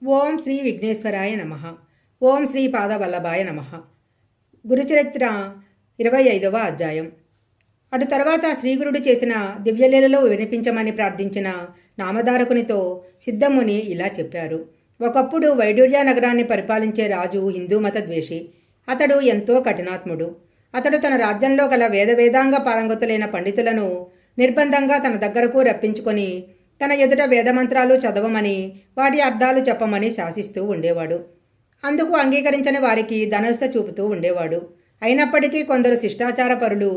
ఓం శ్రీ విఘ్నేశ్వరాయ నమ. ఓం శ్రీ పాదవల్లభాయ నమ. గురుచరిత్ర 25వ అధ్యాయం. అటు తర్వాత శ్రీగురుడు చేసిన దివ్యలీలలో వినిపించమని ప్రార్థించిన నామధారకునితో సిద్ధముని ఇలా చెప్పారు. ఒకప్పుడు వైడూర్య నగరాన్ని పరిపాలించే రాజు హిందూ మత ద్వేషి. అతడు ఎంతో కఠినాత్ముడు. అతడు తన రాజ్యంలో గల వేదాంగ పారంగతులైన పండితులను నిర్బంధంగా తన దగ్గరకు రప్పించుకొని తన ఎదుట వేదమంత్రాలు చదవమని వాటి అర్థాలు చెప్పమని శాసిస్తూ ఉండేవాడు. అందుకు అంగీకరించని వారికి ధనుస్సు చూపుతూ ఉండేవాడు. అయినప్పటికీ కొందరు శిష్టాచార పరులు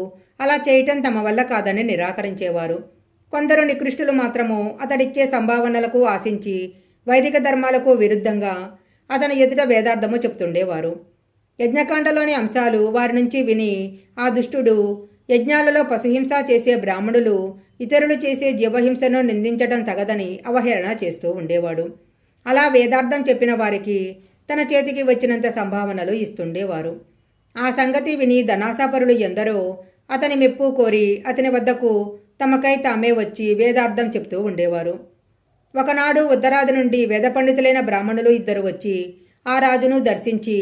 అలా చేయటం తమ వల్ల కాదని నిరాకరించేవారు. కొందరు నికృష్టులు మాత్రము అతడిచ్చే సంభావనలకు ఆశించి వైదిక ధర్మాలకు విరుద్ధంగా అతని ఎదుట వేదార్థము చెప్తుండేవారు. యజ్ఞకాండలోని అంశాలు వారి నుంచి విని ఆ దుష్టుడు యజ్ఞాలలో పశుహింస చేసే బ్రాహ్మణులు ఇతరులు చేసే జీవహింసను నిందించడం తగదని అవహేళన చేస్తూ ఉండేవాడు. అలా వేదార్థం చెప్పిన వారికి తన చేతికి వచ్చినంత సంభావనలు ఇస్తుండేవారు. ఆ సంగతి విని ధనాసాపరులు ఎందరో అతని మెప్పు కోరి అతని వద్దకు తమకై తామే వచ్చి వేదార్థం చెప్తూ ఉండేవారు. ఒకనాడు ఉత్తరాది నుండి వేద పండితులైన బ్రాహ్మణులు ఇద్దరు వచ్చి ఆ రాజును దర్శించి,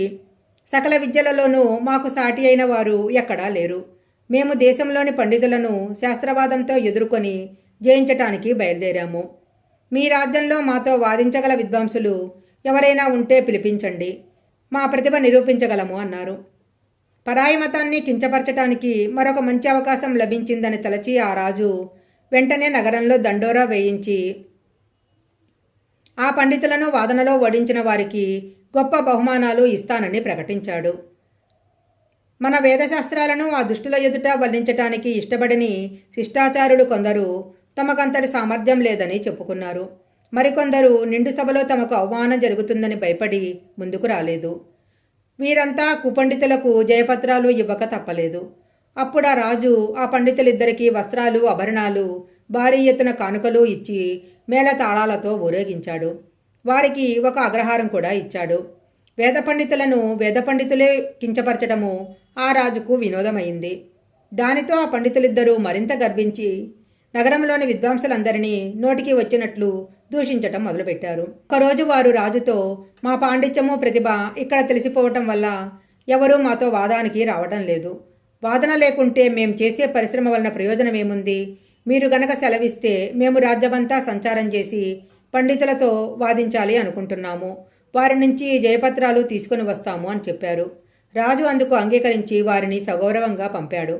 సకల విద్యలలోనూ మాకు సాటి అయిన వారు ఎక్కడా లేరు. మేము దేశంలోని పండితులను శాస్త్రవాదంతో ఎదుర్కొని జయించటానికి బయలుదేరాము. మీ రాజ్యంలో మాతో వాదించగల విద్వాంసులు ఎవరైనా ఉంటే పిలిపించండి, మా ప్రతిభ నిరూపించగలము అన్నారు. పరాయి మతాన్ని కించపరచటానికి మరొక మంచి అవకాశం లభించిందని తలచి ఆ రాజు వెంటనే నగరంలో దండోరా వేయించి ఆ పండితులను వాదనలో ఓడించిన వారికి గొప్ప బహుమానాలు ఇస్తానని ప్రకటించాడు. మన వేదశాస్త్రాలను ఆ దుష్టుల ఎదుట వల్లించటానికి ఇష్టపడని శిష్టాచారులు కొందరు తమకంతటి సామర్థ్యం లేదని చెప్పుకున్నారు. మరికొందరు నిండు సభలో తమకు అవమానం జరుగుతుందని భయపడి ముందుకు రాలేదు. వీరంతా కుపండితులకు జయపత్రాలు ఇవ్వక తప్పలేదు. అప్పుడు ఆ రాజు ఆ పండితులిద్దరికీ వస్త్రాలు, ఆభరణాలు, భారీ ఎత్తున కానుకలు ఇచ్చి మేళ తాళాలతో ఊరేగించాడు. వారికి ఒక అగ్రహారం కూడా ఇచ్చాడు. వేద పండితులను వేద పండితులే కించపరచడము ఆ రాజుకు వినోదమైంది. దానితో ఆ పండితులిద్దరూ మరింత గర్వించి నగరంలోని విద్వాంసులందరినీ నోటికి వచ్చినట్లు దూషించటం మొదలుపెట్టారు. ఒకరోజు వారు రాజుతో, మా పాండిత్యము ప్రతిభ ఇక్కడ తెలిసిపోవటం వల్ల ఎవరూ మాతో వాదానికి రావటం లేదు. వాదన లేకుంటే మేం చేసే పరిశ్రమ వలన ప్రయోజనం ఏముంది? మీరు గనక సెలవిస్తే మేము రాజ్యమంతా సంచారం చేసి పండితులతో వాదించాలి అనుకుంటున్నాము. వారి నుంచి జయపత్రాలు తీసుకుని వస్తాము అని చెప్పారు. రాజు అందుకు అంగీకరించి వారిని సగౌరవంగా పంపాడు.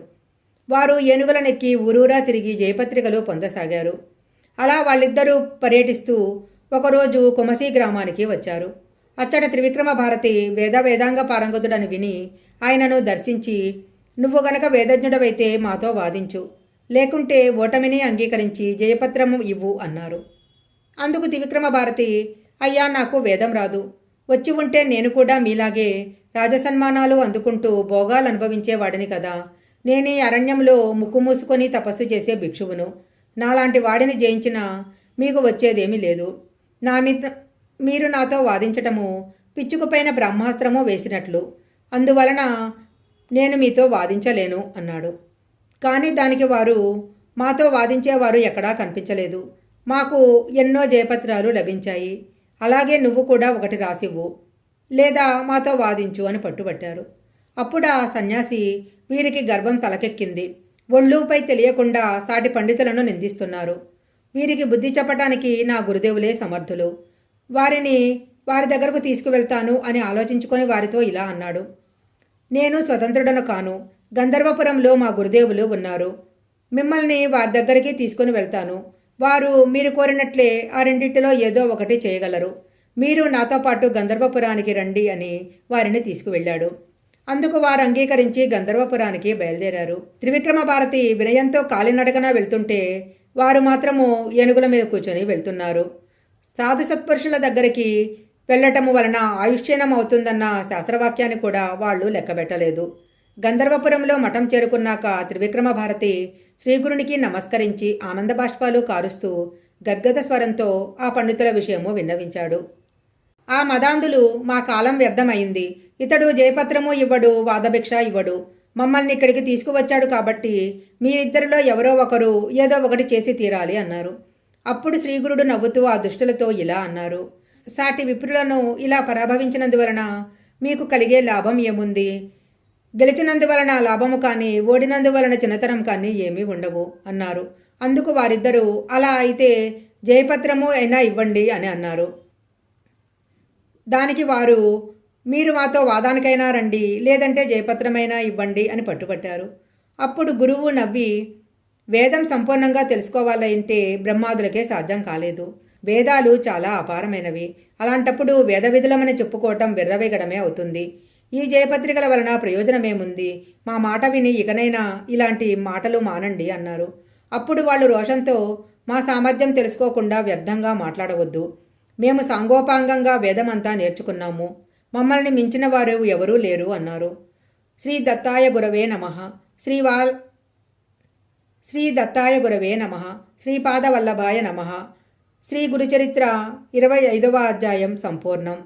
వారు ఏనుగులనెక్కి ఊరూరా తిరిగి జయపత్రికలు పొందసాగారు. అలా వాళ్ళిద్దరూ పర్యటిస్తూ ఒకరోజు కుమసీ గ్రామానికి వచ్చారు. అచ్చట త్రివిక్రమ భారతి వేదాంగ పారంగతుడని విని ఆయనను దర్శించి, నువ్వు గనక వేదజ్ఞుడవైతే మాతో వాదించు, లేకుంటే ఓటమిని అంగీకరించి జయపత్రము ఇవ్వు అన్నారు. అందుకు త్రివిక్రమ భారతి, అయ్యా, నాకు వేదం రాదు. వచ్చి ఉంటే నేను కూడా మీలాగే రాజసన్మానాలు అందుకుంటూ భోగాలు అనుభవించేవాడిని కదా. నేనీ అరణ్యంలో ముక్కు మూసుకొని తపస్సు చేసే భిక్షువును. నాలాంటి వాడిని జయించినా మీకు వచ్చేదేమీ లేదు. మీరు నాతో వాదించటము పిచ్చుకుపైన బ్రహ్మాస్త్రము వేసినట్లు. అందువలన నేను మీతో వాదించలేను అన్నాడు. కానీ దానికి వారు, మాతో వాదించేవారు ఎక్కడా కనిపించలేదు. మాకు ఎన్నో జయపత్రాలు లభించాయి. అలాగే నువ్వు కూడా ఒకటి రాసివ్వు, లేదా మాతో వాదించు అని పట్టుబట్టారు. అప్పుడు ఆ సన్యాసి, వీరికి గర్వం తలకెక్కింది. ఒళ్ళూపై తెలియకుండా సాటి పండితులను నిందిస్తున్నారు. వీరికి బుద్ధి చెప్పటానికి నా గురుదేవులే సమర్థులు. వారి దగ్గరకు తీసుకువెళ్తాను అని ఆలోచించుకొని వారితో ఇలా అన్నాడు. నేను స్వతంత్రుడను కాను. గంధర్వపురంలో మా గురుదేవులు ఉన్నారు. మిమ్మల్ని వారి దగ్గరికి తీసుకుని వెళ్తాను. వారు మీరు కోరినట్లే ఆ రెండింటిలో ఏదో ఒకటి చేయగలరు. మీరు నాతో పాటు గంధర్వపురానికి రండి అని వారిని తీసుకువెళ్ళాడు. అందుకు వారు అంగీకరించి గంధర్వపురానికి బయలుదేరారు. త్రివిక్రమ భారతి వినయంతో కాలినడకన వెళ్తుంటే వారు మాత్రము ఏనుగుల మీద కూర్చొని వెళ్తున్నారు. సాధు సత్పురుషుల దగ్గరికి వెళ్ళటము వలన ఆయుష్యనం అవుతుందన్న శాస్త్రవాక్యాన్ని కూడా వాళ్ళు లెక్కబెట్టలేదు. గంధర్వపురంలో మఠం చేరుకున్నాక త్రివిక్రమ భారతి శ్రీగురునికి నమస్కరించి ఆనందబాష్పాలు కారుస్తూ గద్గద స్వరంతో ఆ పండితుల విషయము విన్నవించాడు. ఆ మదాంధులు, మా కాలం వ్యర్థమైంది. ఇతడు జయపత్రము ఇవ్వడు, వాదభిక్ష ఇవ్వడు. మమ్మల్ని ఇక్కడికి తీసుకువచ్చాడు కాబట్టి మీరిద్దరిలో ఎవరో ఒకరు ఏదో ఒకటి చేసి తీరాలి అన్నారు. అప్పుడు శ్రీగురుడు నవ్వుతూ ఆ దుష్టులతో ఇలా అన్నారు. సాటి విప్రులను ఇలా పరాభవించినందువలన మీకు కలిగే లాభం ఏముంది? గెలిచినందువలన లాభము కానీ ఓడినందువలన చిన్నతనం కానీ ఏమీ ఉండవు అన్నారు. అందుకు వారిద్దరూ అలా అయితే జయపత్రము అయినా ఇవ్వండి అని అన్నారు. దానికి వారు మీరు మాతో వాదానికైనా రండి, లేదంటే జయపత్రమైనా ఇవ్వండి అని పట్టుపట్టారు. అప్పుడు గురువు నవ్వి, వేదం సంపూర్ణంగా తెలుసుకోవాలంటే బ్రహ్మాదులకే సాధ్యం కాలేదు. వేదాలు చాలా అపారమైనవి. అలాంటప్పుడు వేద విధులమని చెప్పుకోవటం విర్రవేగడమే అవుతుంది. ఈ జయపత్రికల వలన ప్రయోజనమేముంది? మా మాట విని ఇకనైనా ఇలాంటి మాటలు మానండి అన్నారు. అప్పుడు వాళ్ళు రోషంతో, మా సామర్థ్యం తెలుసుకోకుండా వ్యర్థంగా మాట్లాడవద్దు. మేము సాంగోపాంగంగా వేదమంతా నేర్చుకున్నాము. మమ్మల్ని మించిన వారు ఎవరూ లేరు అన్నారు. శ్రీ దత్తాయ గురవే నమః. శ్రీ దత్తాయ గురవే నమః. శ్రీపాదవల్లభాయ నమః. శ్రీ గురుచరిత్ర 25వ అధ్యాయం సంపూర్ణం.